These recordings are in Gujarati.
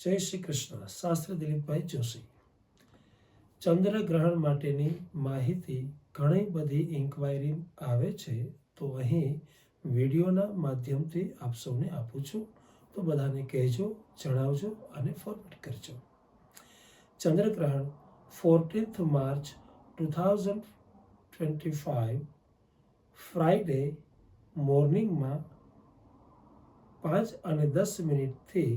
જય શ્રી કૃષ્ણ. શાસ્ત્રી દિલીપભાઈ જોશી. ચંદ્રગ્રહણ માટેની માહિતી ઘણી બધી ઇન્ક્વાયરી આવે છે, તો અહીં વિડીયોના માધ્યમથી આપ સૌને આપું છું. તો બધાને કહેજો, જણાવજો અને ફોરવર્ડ કરજો. ચંદ્રગ્રહણ 14th માર્ચ 2025 ફ્રાઈડે મોર્નિંગમાં 5:10 થી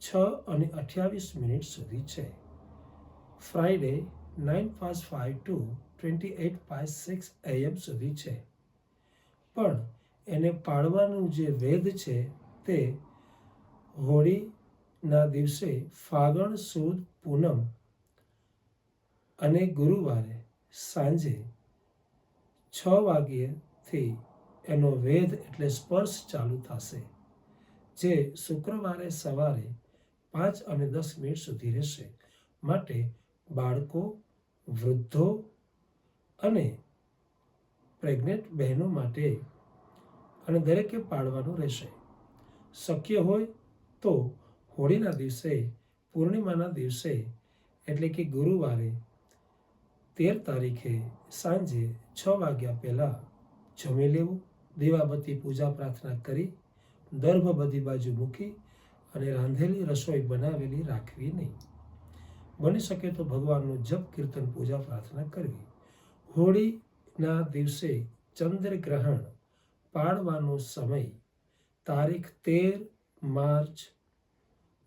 6:28 સુધી છે. ફ્રાઈડે 9:05 to 28:06 AM સુધી છે. પણ એને પાડવાનું જે વેદ છે તે હોળીના દિવસે ફાગણ સુદ પૂનમ અને ગુરુવારે સાંજે 6 વાગ્યેથી એનો વેદ એટલે સ્પર્શ ચાલુ થશે, જે શુક્રવારે સવારે 5:10 સુધી રહેશે. માટે બાળકો, વૃદ્ધો અને પ્રેગ્નેન્ટ બહેનો માટે અને દરેકે પાળવાનું રહેશે. શક્ય હોય તો હોળીના દિવસે, પૂર્ણિમાના દિવસે એટલે કે ગુરુવારે 13 તારીખે સાંજે 6 વાગ્યા પહેલાં જમી લેવું, દીવાબત્તી પૂજા પ્રાર્થના કરી, દર્ભ બધી બાજુ મૂકી અને રાંધેલી રસોઈ બનાવેલી રાખવી નહીં. બની શકે તો ભગવાનનું જપ, કીર્તન, પૂજા પ્રાર્થના કરવી. હોળીના દિવસે ચંદ્રગ્રહણ પાડવાનો સમય તારીખ 13 માર્ચ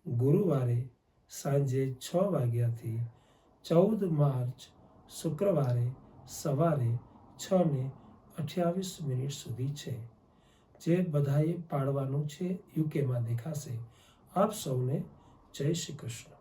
ગુરુવારે સાંજે 6 વાગ્યાથી 14 માર્ચ શુક્રવારે સવારે 6:28 સુધી છે. જે બધાએ પાડવાનું છે યુકેમાં દેખાશે. આપ સૌને જય શ્રી કૃષ્ણ.